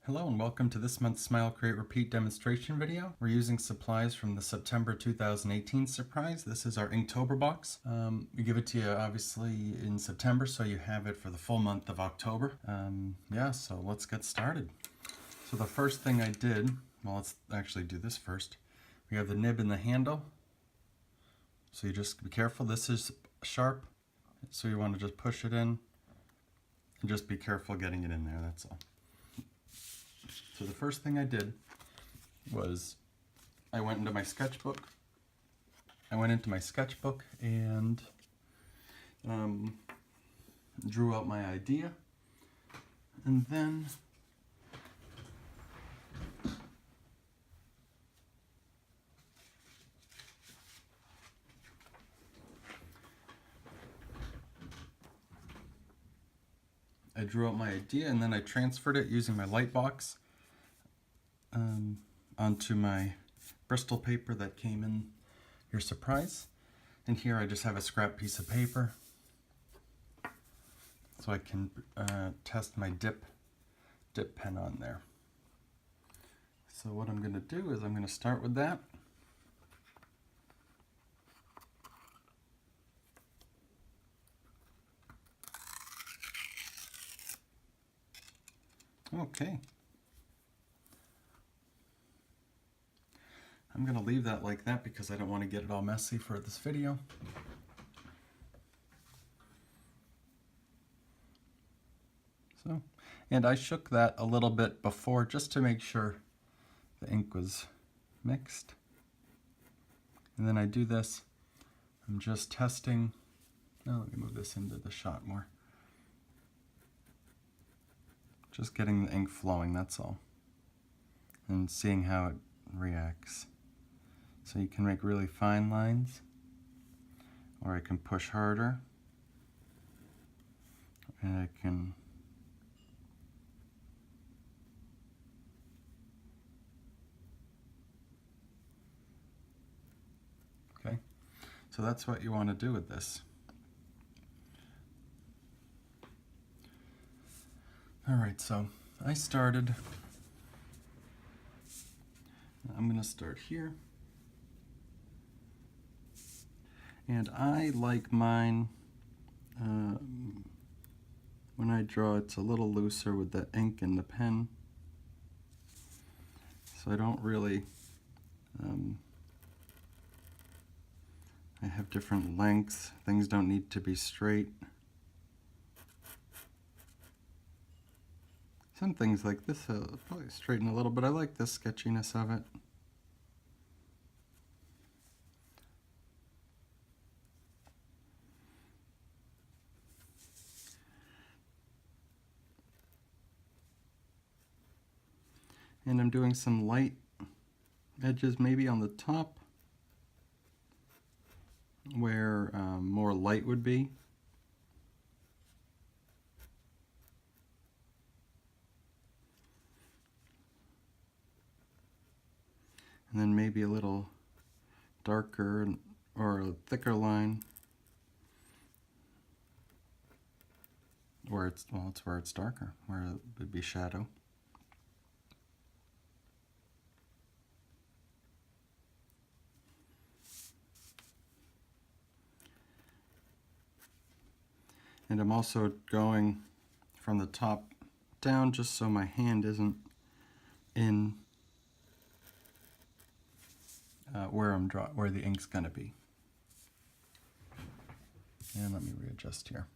Hello and welcome to this month's Smile Create Repeat demonstration video. We're using supplies from the September 2018 surprise. This is our Inktober box. We give it to you obviously in September, so you have it for the full month of October. So let's get started. So the first thing I did, well, let's actually do this first. We have the nib and the handle. So you just be careful, this is sharp, so you want to just push it in and just be careful getting it in there, that's all. So the first thing I did was I went into my sketchbook. And drew out my idea, and then I transferred it using my light box onto my Bristol paper that came in your surprise. And here I just have a scrap piece of paper so I can test my dip pen on there. So what I'm going to do is I'm going to start with that. Okay. I'm going to leave that like that because I don't want to get it all messy for this video. So, and I shook that a little bit before just to make sure the ink was mixed. And then I do this, I'm just testing. Now let me move this into the shot more. Just getting the ink flowing, that's all. And seeing how it reacts. So you can make really fine lines, or I can push harder, and I can okay. So that's what you want to do with this. Alright, so I'm going to start here. And I like mine, when I draw, it's a little looser with the ink and the pen. So I don't really, I have different lengths. Things don't need to be straight. Some things like this I'll probably straighten a little, but I like the sketchiness of it. And I'm doing some light edges maybe on the top where more light would be. And then maybe a little darker or a thicker line where it's, well, it's where it's darker, where it would be shadow. And I'm also going from the top down just so my hand isn't in where the ink's gonna be. And let me readjust here.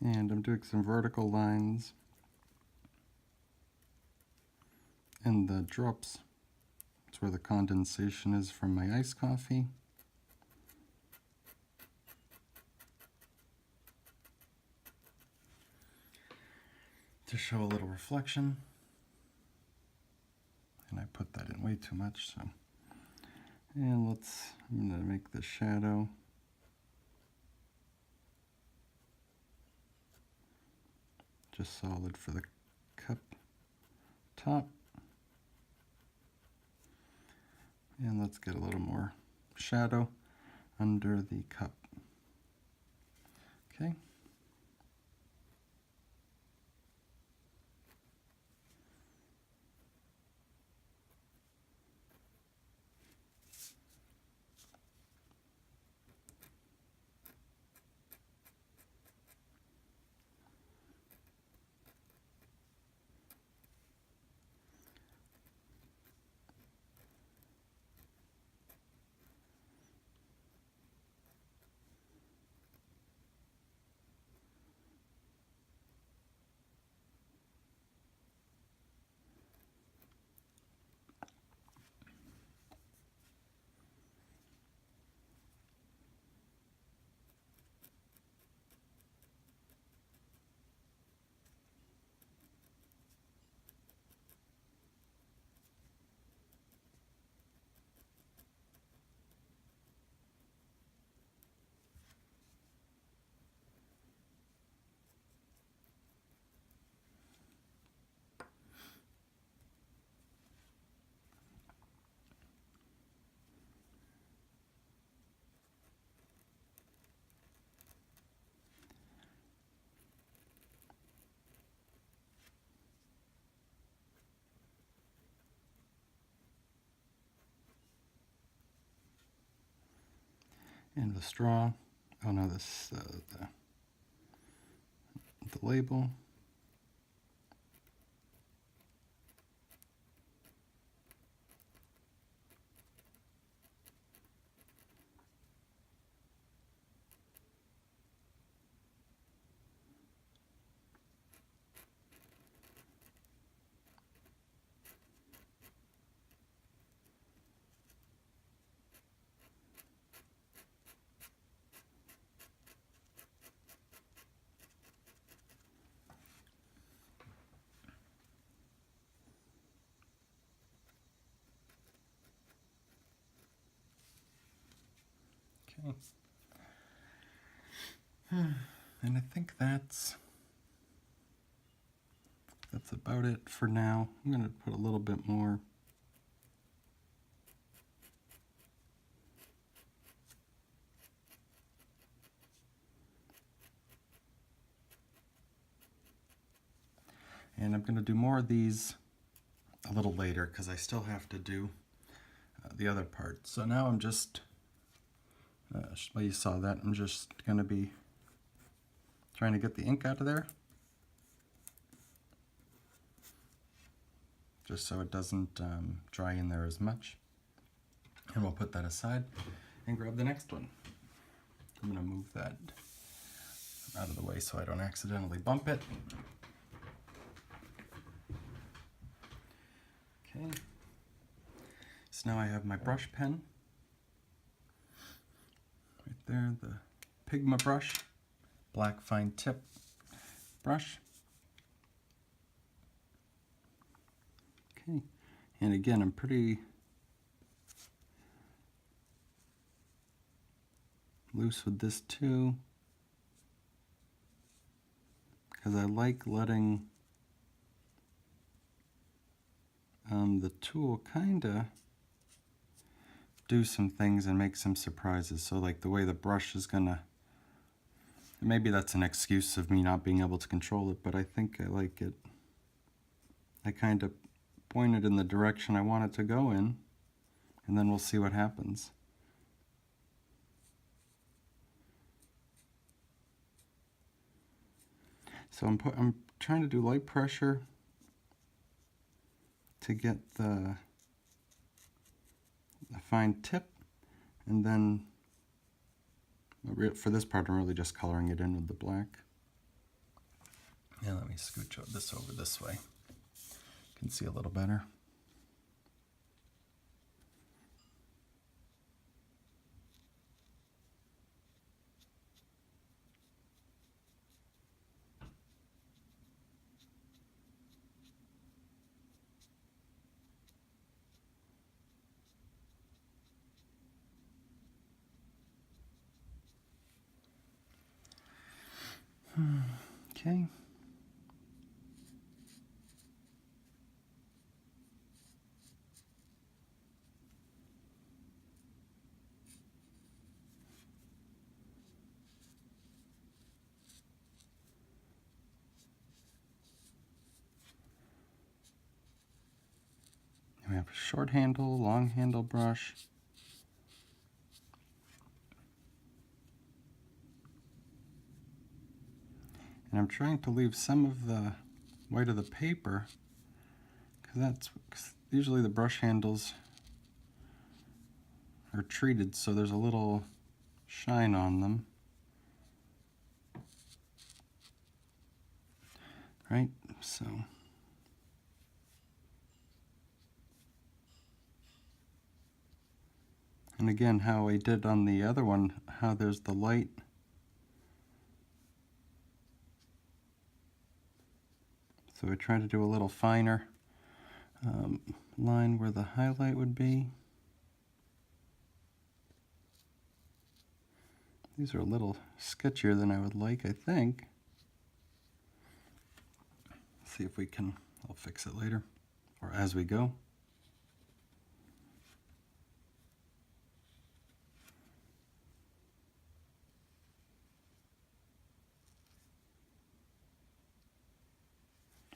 And I'm doing some vertical lines in the drops. It's where the condensation is from my iced coffee. To show a little reflection. And I put that in way too much, so. And I'm gonna make the shadow. Just solid for the cup top. And let's get a little more shadow under the cup. Okay. And the straw. Oh no, this the label. Okay. And I think that's about it for now. I'm going to put a little bit more. And I'm going to do more of these a little later because I still have to do the other part. So now I'm just, well, you saw that, I'm just going to be trying to get the ink out of there, just so it doesn't dry in there as much. And we'll put that aside and grab the next one. I'm going to move that out of the way so I don't accidentally bump it. Okay, so now I have my brush pen right there, the Pigma brush, black fine tip brush. Okay, and again, I'm pretty loose with this too, because I like letting the tool kind of do some things and make some surprises. So like the way the brush is gonna, maybe that's an excuse of me not being able to control it, but I think I like it. I kind of point it in the direction I want it to go in, and then we'll see what happens. So I'm trying to do light pressure to get the fine tip, and then for this part I'm really just coloring it in with the black. Yeah, let me scooch this over this way. You can see a little better. Okay. We have a short handle, long handle brush. And I'm trying to leave some of the white of the paper, because usually the brush handles are treated so there's a little shine on them. Right? So and again, how I did on the other one, how there's the light. So I try to do a little finer line where the highlight would be. These are a little sketchier than I would like, I think. Let's see if we can, I'll fix it later, or as we go.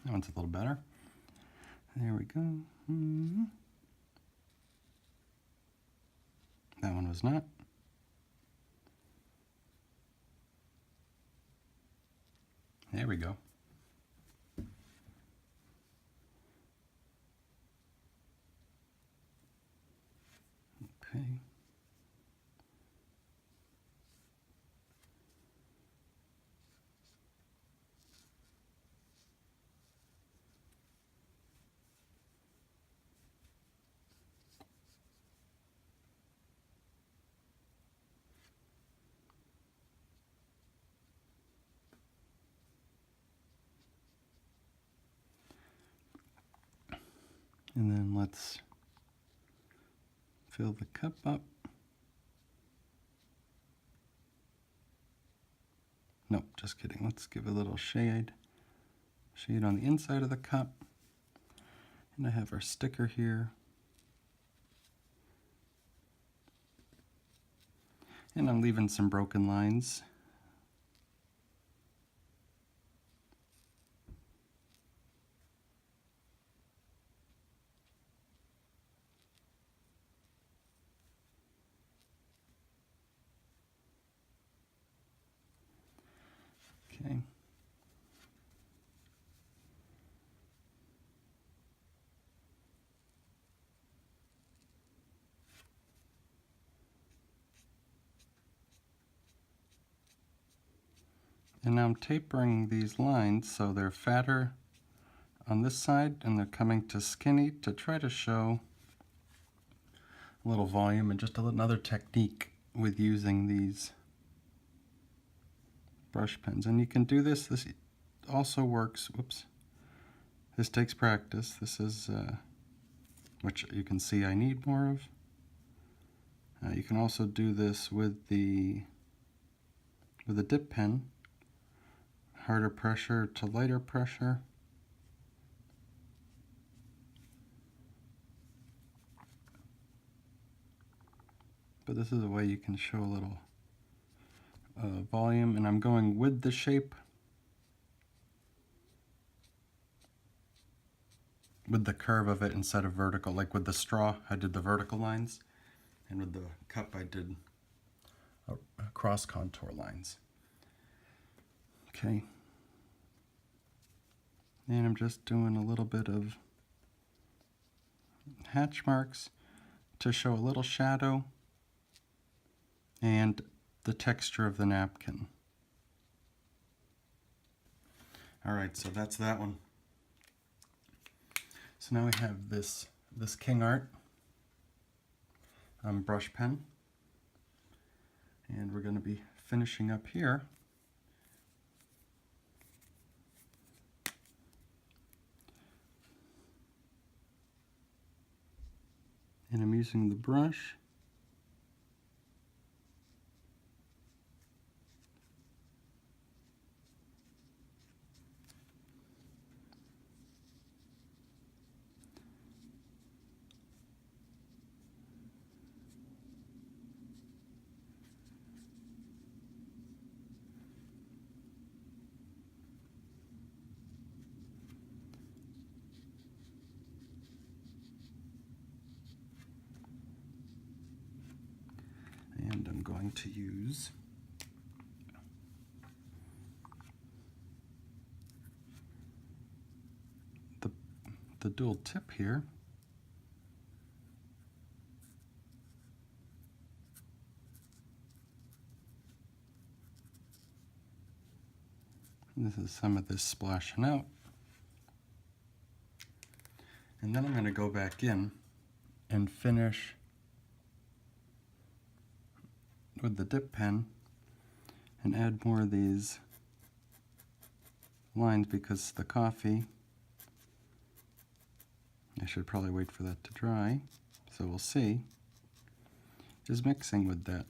That one's a little better. There we go. That one was not. There we go. Okay. And then let's fill the cup up. Nope, just kidding. Let's give a little shade on the inside of the cup. And I have our sticker here. And I'm leaving some broken lines. Okay. And now I'm tapering these lines so they're fatter on this side and they're coming to skinny to try to show a little volume and just another technique with using these brush pens. And you can do this. This also works. Whoops. This takes practice. This is which you can see I need more of. You can also do this with a dip pen. Harder pressure to lighter pressure. But this is a way you can show a little volume, and I'm going with the shape, with the curve of it instead of vertical. Like with the straw, I did the vertical lines, and with the cup, I did cross contour lines. Okay. And I'm just doing a little bit of hatch marks to show a little shadow and the texture of the napkin. All right, so that's that one. So now we have this King Art brush pen, and we're going to be finishing up here. And I'm using the brush and I'm going to use the dual tip here. This is some of this splashing out. And then I'm going to go back in and finish with the dip pen and add more of these lines because the coffee, I should probably wait for that to dry, so we'll see, is mixing with that.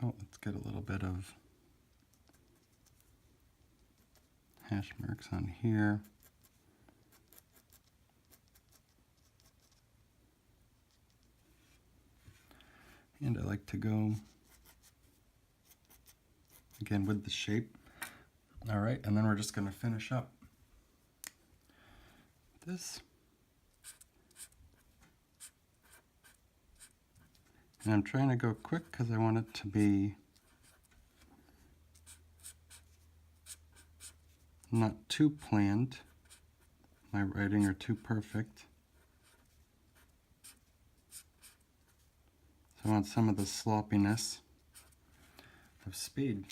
Oh, let's get a little bit of hash marks on here. And I like to go again with the shape. All right, and then we're just going to finish up this. And I'm trying to go quick because I want it to be not too planned, my writing, or too perfect. So I want some of the sloppiness of speed.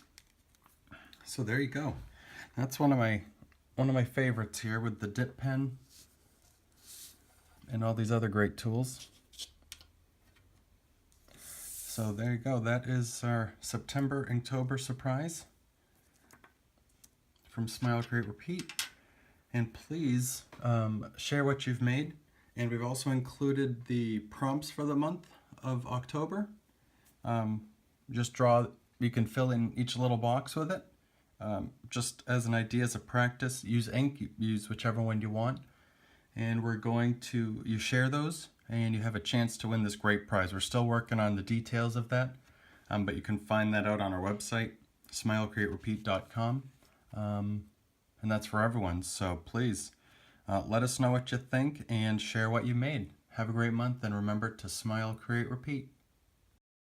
So there you go. That's one of my favorites here with the dip pen and all these other great tools. So there you go. That is our September Inktober surprise from Smile, Create, Repeat. And please share what you've made. And we've also included the prompts for the month of October. Just draw, you can fill in each little box with it. Just as an idea, as a practice, use ink, use whichever one you want. And we're going to, you share those and you have a chance to win this great prize. We're still working on the details of that, but you can find that out on our website, smilecreaterepeat.com. And that's for everyone. So please let us know what you think and share what you made. Have a great month, and remember to smile, create, repeat.